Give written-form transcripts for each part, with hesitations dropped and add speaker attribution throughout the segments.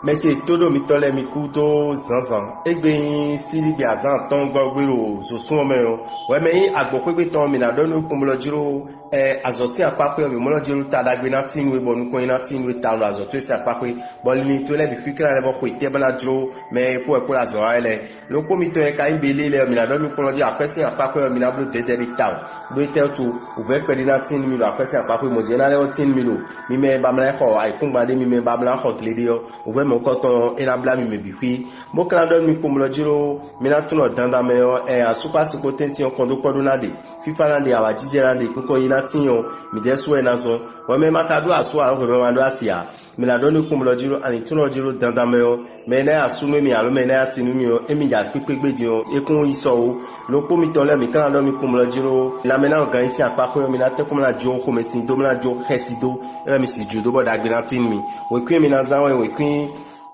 Speaker 1: Meche todo mi tole mi kuto zanzan. Egbe sili bi azan ton gbogbero so sun ome o. We me agbo pe ton mi na do nu kun lo jiro azosi apape mi mo lo jiro ta dagbe na tin we bonu ko ina tin we ta lo azoto si apape. Bolini to le bi fikra le bo ko ite bana jiro me po la zo ele. Lo ko mi to e ka imbele le mi na do nu kun lo jiro apesi apape mi na blo de de ta. Do ite tu uve pe na tin mi lo apesi apape mo je na le tin mi lo. Mi me ba mla ko ai kun ba de mi me ba mla ko glede yo. Uve mon koton enabla mi mebifi mo kan do mi pomlo jiro mi na tuno danda me a super sikotenti on kondo kodo na de fifa na de awa jije na de kuko ina tinyo mi de so na so wo me makado aso a wo me mando asia mi na do ni pomlo jiro ani tuno jiro danda me na asu mi alo me na asinu mi o emi ja pepegbeji o ekun iso o lo ko mi tole mi kan do mi pomlo jiro la me na organize apapo mi na te ko na jo ko me sin do na jo hesido e mi si judo bo dagbe na tin mi we kwin mi na zanwe we kwin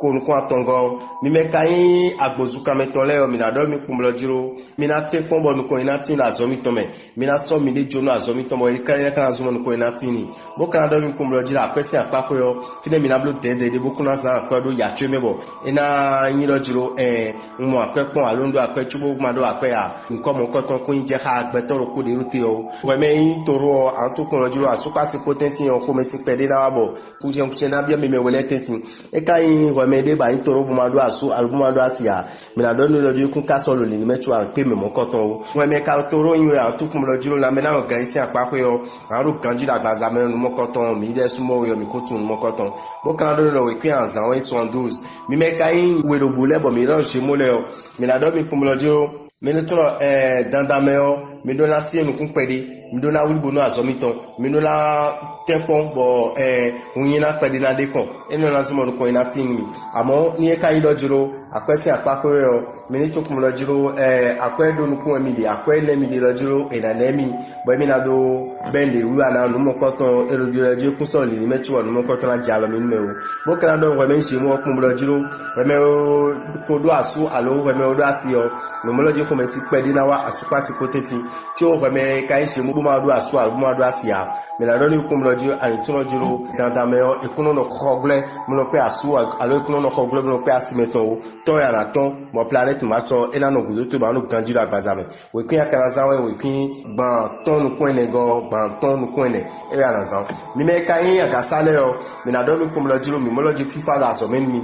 Speaker 1: ko atongo mi me kayin agbozuka metole o mi na do mi kumlo jiro mi na te pombo nu ko ina tin la zo mi tome mi na so mi le jono azo mi tomo ika ni kan azo nu ko ina tin ni bo kan do mi kumlo jiro apese apako yo fine mi na blo dende de boku na za ko do ya twe mebo ina yin lo jiro mo apepon alondo apechubo ma do ape a nko mo ko ton ko yin je ha agbetoro ko de rute o we me yin toro an to kun lo jiro asupa si potenti on ko me si pede na wabo ku je ku na bia me me wele tetin e kayin mede ba intoro bumado asu albumado asia mi na do ni loju kun ka solo ni metu an pe me mo koton o we me ka toro yin we an tu kun loju la me na organize apapo yo aru ganji da gbaza me mo koton mi de sumo yo mi ko tun mo koton bo kan do lo we kwi an zan we 72 mi me ka yin we ro bule bo mi ro se mo le o mi na do mi kun loju mi ni toro danda me o mi do la si enu kun pede mi do la wulbo no azomiton mi do la tempon bo unyin na pede na de kon enu na simo ko ina tin mi amo ni e kan lojiro akwese apakore o mi ni tokum lojiro akwedo nu kun mi de akwele mi de lojiro ina na mi bo mi na do bende wi ana nu mo koton erojo kun so le ni metu nu mo koton la jalo mi me o bo kan do we me nse mo kun lojiro we me ko do asu alo we me do asi o no mo lojiro ko me si pede na wa asupa si koteti tí ó fẹ́mẹ́ káyí ṣe mú máa dó àṣọ àrùmọ́ àdó àṣìyà mìíràn ní ikú mìíràn àìtúnà jùlọ dandan mẹ́ọ ìkúnnà náà kọ́gbẹ́ mìíràn pé àṣọ àlọ́ ìkúnnà náà kọ́gbẹ́ mìíràn pé àṣìmẹ́tàn ó tọ́ ìrànà tán mọ̀ planète máa sọ ẹ̀nà gùdó tó bá ń gan jùlọ àgbàzàmẹ́ wèkín àkàràzáwẹ̀ wèkín gbọ̀n tán nukún ẹ̀nẹ̀ gan gbọ̀n tán nukún ẹ̀nẹ̀ ẹ̀rẹ́ àràzàn mímẹ́ káyí àgàsálẹ̀ ọ mìíràn ní ikú mìíràn jùlọ mìíràn fífà lọ àṣọmẹ́ni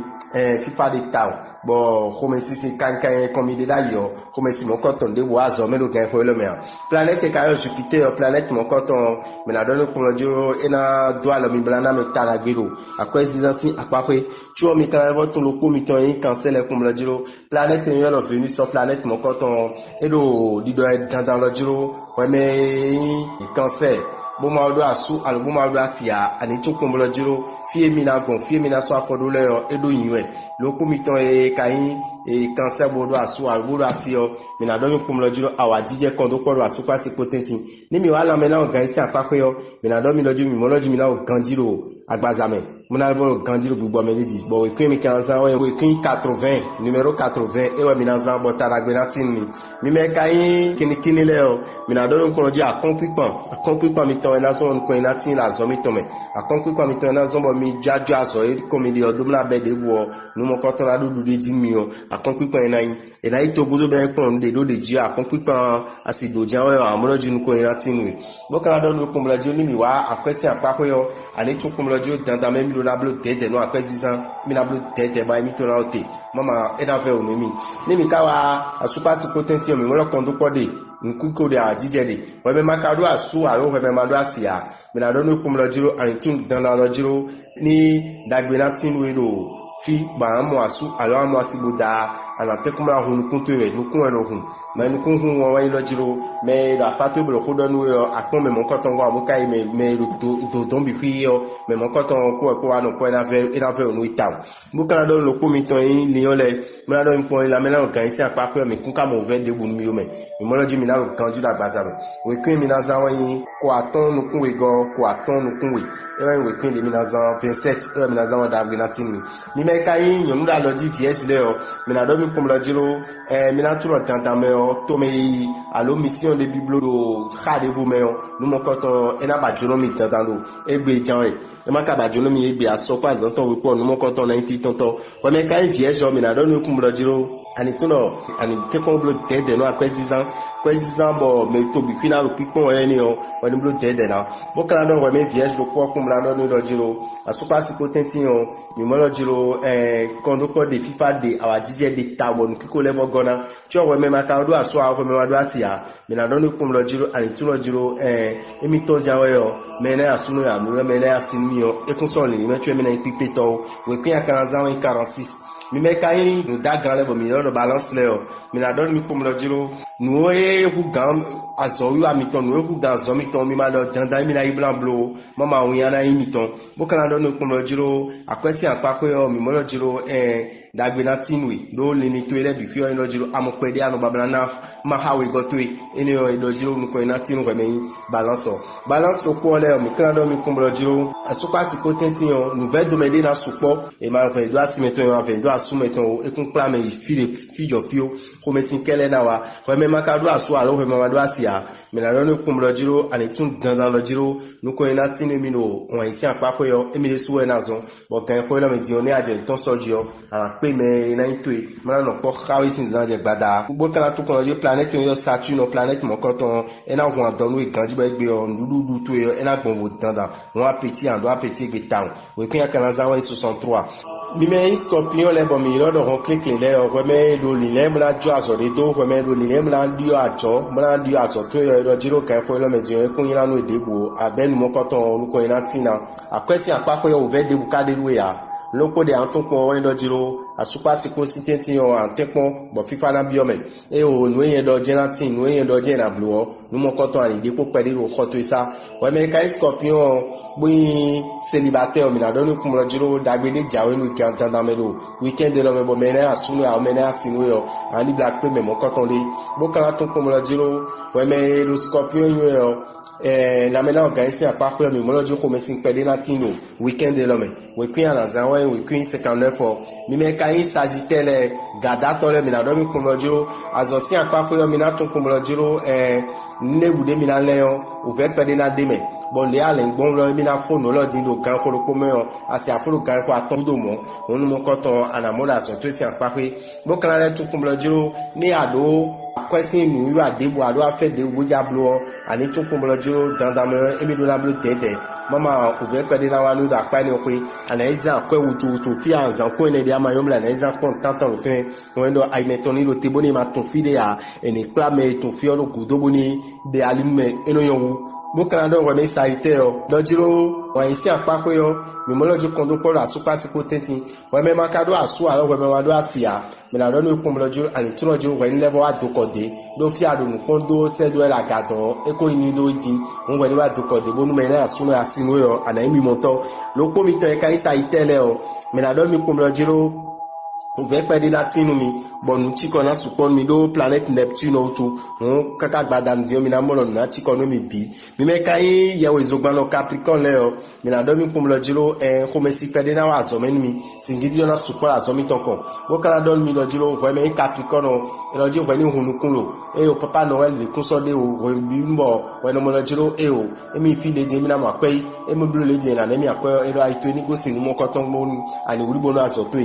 Speaker 1: fífà de tàù bo kome sisi kankan komi de dayo kome si mokoton de wazo melo gan ko lo me planète ka yo Jupiter planète mokoton me na donu ko lojiro ina do alo mi blana me tala gbero akwesi zansi apape tu mi kan vo tun lo ko mi ton yin cancel ko lojiro planète yo lo Venus so planète mokoton edo dido dandan lojiro we me cancel bo ma do asu alo bo ma do asia ani tun ko lojiro fie mi na gon fie mi na so afodo le edo yin we lo ko mi ton kayin cancer bodo asu albodo asio mi na do mi kum lojiro awa jije kon do podo asu pa si potenti ni mi wala me na organize apapo yo mi na do mi loju mi mo loju mi na ganjiro agbazame mo na bo ganjiro gbogbo me lidi bo we mi kan san we kin 80 numéro 80 e we mi na zan bo taragbe na tin mi me kayin kini le o mi na do mi kum loju akonpipan mi ton na so ko ina tin la zo mi ton me akonpipan mi ton na zo bo mi jaju aso e komedi odumla be de wo nu mo ko to la dudu de jin mi o akonpipan ina yin ina ito gudo be pon de do de ji akonpipan asido jawo amoloju nu ko ina tin we bo kan do nu kum loju ni mi wa akwesi apapo yo ani tun kum loju dandan me mi lo lablo tete no akwesi san mi lablo tete ba mi to na ote mama e da fe o ni mi ka wa asupa si potenti o mi lo kon do pode nkuko de ajije de we be makado asu aro we be mado asia mi na do nu kum loju ani tun dandan loju ni dagbe na tin we lo fi ba mo asu alo amo asibuda ala pe kuma hun kunto re nukun ero hun ma nukun hun won wa lojiro me da pato bro ko donu yo akon me mo koton go abuka me ru to don bi fi yo me mo koton ko wa no ko na ve onu ita bu kan do lo ko mi ton yin liyon le me na do npon la me na kan isi apapo mi kun ka mo ve de bu mi yo me mo loji mi na ro kan ju da gbaza me we kwin mi na za won yin ko aton nukun we go ko aton nukun we e we kwin de mi na za 27 e mi na za won da gbe na tin mi me ka yin yon da loji vs le o mi na do mi comme le diro mina tout le temps mais to me allo mission de biblo khade vous mais nous mon coton ena ba jono mi tantando egbe jan e ma ka ba jono mi egbe aso pa zanton we po nous mon coton 90 tonton ouais mais quand vierge mina don comme le diro ani tuno ani te ko blo de no akwezizan bo me to bi kwina lo pipon eni o wani blo de na bo kala don we me vierge lo ko kum la no lo diro asupa si potenti o mi mo lo diro kondo ko de fifa de awa jije de tawo nu kiko level gona cho we me maka do aso a ko me ma do asia mi na don kum lo diro ani tu lo diro emi to jawe yo me na asunu ya me na asinu yo e kun so ni me tu me na pipe to we kwia 46 mi me kai no da gan le bo mi lo balance le o mi na don mi kum lo diro no e hu gam azo yu amiton no e hu gam zo mi ton mi ma lo dandan mi na iblan blo mama won ya na imiton bo kan don mi kum lo diro akwesi apako yo mi mo lo diro dagbe na tinwe do le ni to ele bi fi o lo diro amopede anu babana na ma hawe go to eni o lo diro nu ko na tinu ko me balance to ko le mi kan don mi kum lo diro asupa si potenti o nouvelle domaine na supo e ma fe do asimeton e ma fe do asumeton e kun plan me fi jo fio ko me sin kele na wa ko me maka do asu alo ko me ma do asia me na don kum lo diro ani tun dandan lo diro nu ko na tinu mi no won isi apako yo emi le suwe na zon bo kan ko lo me di oni aje ton sojo ara pe me na itwe ma no ko khawi sin zan je gbada gbogbo kan to ko yo planet yo Saturn planet mo ko ton e na won don we ganji ba gbe o dudu to yo e na gbon wo dandan won apeti and do apeti gbe town we kun ya kan zan wa 63 mi me scorpion le bo mi lo do click le o me lo li le mla jo aso de do ko me lo li le mla dio ajo mla dio aso to yo ro jiro kan ko lo me di kun yin anu edebo abenu mo ko ton onuko ina tina akwesi apako yo ve de bu ka de lu ya loko de anton ko en do jiro asupa si consistenti yo antepon bo fifa na biome e o nu yen do genatin nu yen do gena bluo nu mo ko ton ani de ko pedi ro ko to isa o me kai scorpion bi célibataire mi na do nu kum lo jiro dagbe de jawe nu ki antanda melo weekend de lo me bo me na asunu ya me na asinu yo ani black pe me mo ko ton le bo kan ton kum lo jiro o me lo scorpion yo na me na organiser apako mi mo lo jiro ko me sin pedi na tino weekend de lo me we queen na zanwe we queen 59 mi me kai Sagittaire gada tole mi na do mi kum lo jiro azosi apako yo mi na ton kum lo jiro ne bude mi na leon o ve pedi na deme bon le ale ngbon lo mi na phone lo din do kan ko ko me o asi afuru kan ko aton do mo onu mo ko ton anamola so to si apako bo kan le tun kum lo jiro ni ado akwesi nu yu adebo ado afe de woja blo ani tun kum lo jiro dandan me emi do la blo tete mama o ve pedi na wa nu da pa ni o pe anaiza ko wutu fi anzan ko ne dia ma yomla anaiza ko tantan lo fin wendo ai metoni lo teboni ma ton fi de ya eni kla me ton fi lo gudo boni de alimme eno yon bo kan do we sa ite o dojiro wa isi apako yo mi mo lojo kondo ko la super siko tenti we me makado asu alo we me wa do asia mi la do no ko mo lojo ani tu lojo we ni level adokode do fi ado nu kondo se do la gadon e ko ni do di won we ni wa adokode bo nu me na asu no asinu yo ana mi monto lo ko mi to e kai sa ite le o mi la do mi ko mo lojiro o ve pedi latinu mi bonu chiko na supon mi do planet Neptune otu won kaka gbadam di o mi na mo lo na chiko no mi bi mi me kai ye we zogban lo Capricorn le o mi na do mi kum lo jiro ko me si pedi na wa zo menu mi singidi na supon azo mi tonko wo kala do mi lo jiro we me Capricorn o lo jiro we ni hunukun lo o papa Noel le kun so de o we bi mbo we no mo lo jiro o mi fi le de mi na ma pe mi blu le de na mi akwe ero ai to ni go sin mo ko ton mo ani wuri bo no azo to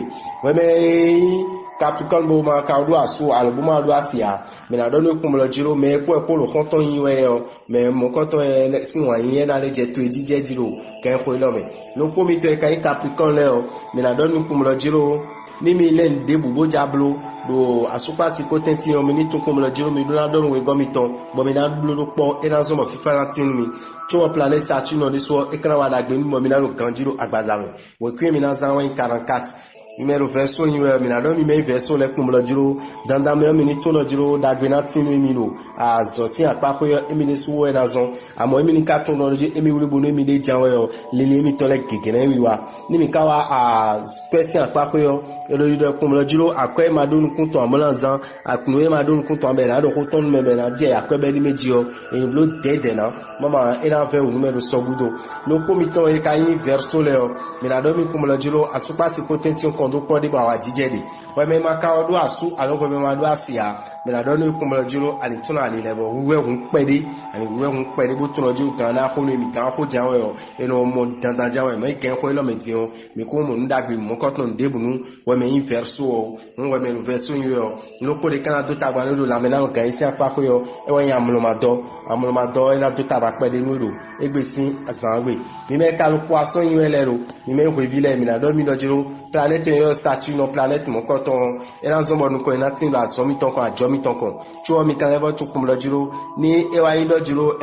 Speaker 1: we me Capricorn bo ma ka do aso albuma do asia me na do no kum lo jiro me po lo konton yin we o me mo konton si wan yin na le je to ejije jiro ken ko lo me lo ko mi to e kan Capricorn le o me na do no kum lo jiro ni mi le nde bubo jablo do asupa si potenti o mi ni tun kum lo jiro mi do na do no we gomiton bo mi na do lo po e na zo mo fifa latin mi cho planet Saturn no so e kan wa da gbe mi mo mi na ro ganjiro agbaza mi we kwi mi na zan 44 numero verso yin mi na do mi me verso le kum lo jiro dandan me mi ni to lo jiro da gbe na tinu mi lo azosi apako yo emi ni suwo na zon amo emi ni ka tun lo jiro emi wuri bo no mi de janwe yo lele mi to le gegere wi wa ni mi ka wa question apako yo e lo jiro kum lo jiro akwe ma do nu kun to amolanzan akunu e ma do nu kun to ambe na do ko ton me be na je akwe be ni meji yo e lo dede na mama e na ve o numero so gudo lo ko mi to e ka yin verso le o mi na do mi kum lo jiro asupa si potenti kondo pode ba wa jijede we me maka odo asu alo we me ma do asia me na do no kumlo jiro ani tuna ani lebo we hun pede ani we hun pede bo tuna jiro kan na ko mi kan fo jawe o eno mo dandan jawe me ken ko lo meti o mi ko mo ndagbe mo ko ton debunu we me inverso o we me verso yo no ko de kana to tagba no la me na kan isi apa ko yo e we yan amlo ma do e na to tagba pede no do egbesin asanwe mi me ka lo po aso yin elero mi me ko vile mi na do mi do jiro planète yo Saturne planète mon coton et dans un monde ko na tin la so mi ton ko ajo mi ton ko chu mi kan level to kum lo jiro ni e wa yin do jiro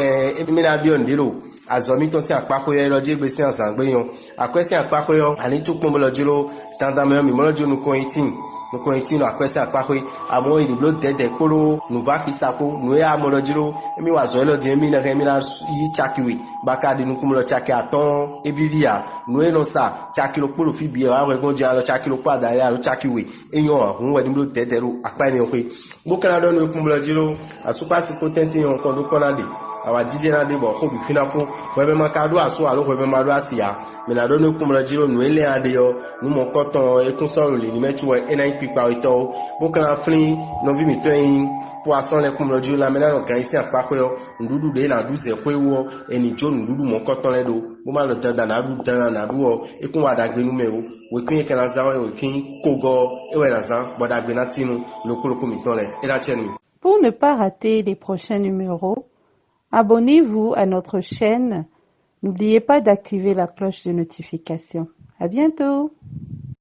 Speaker 1: mi na bi on dilo azo mi ton si apako yo lo je gbe si ansan gbe yon akwesi apako yo ani tu kum lo jiro tanda me mi mo lo jiro nu ko 18 nous continuons à kwesi apako amo il bloc de kolo nous va ki sako nous ya mo lo jiro mi wa zo lo de mi na re mi na yi chakiwi baka de nu kum lo chaki aton e bivia nous e no sa chaki lo polo fi bi wa we gonji alo chaki lo pa da ya lo chakiwi eyan hun we ni bloc de ro apa ni o pe bo kana do nu kum lo jiro asupa si potenti yon ko do kona de awa jije na de bo ko bi fina fun we be ma ka do aso alo we be ma do asia me na do nu kum lo jiro nu ele ade yo nu mo koton e kun soro le ni metu we eni pipa ito bo kana flin no vi mi to yin poisson le kum lo jiro la me na no kan isi apako yo ndudu de na du se kwe wo eni jo ndudu mo koton le do bo ma lo dan na du o e kun wa dagbe nu me o we kin kana za we kin kogo e we na za bo dagbe na tinu lo ko mi ton le e la chenu.
Speaker 2: Pour ne pas rater les prochains numéros, abonnez-vous à notre chaîne. N'oubliez pas d'activer la cloche de notification. À bientôt!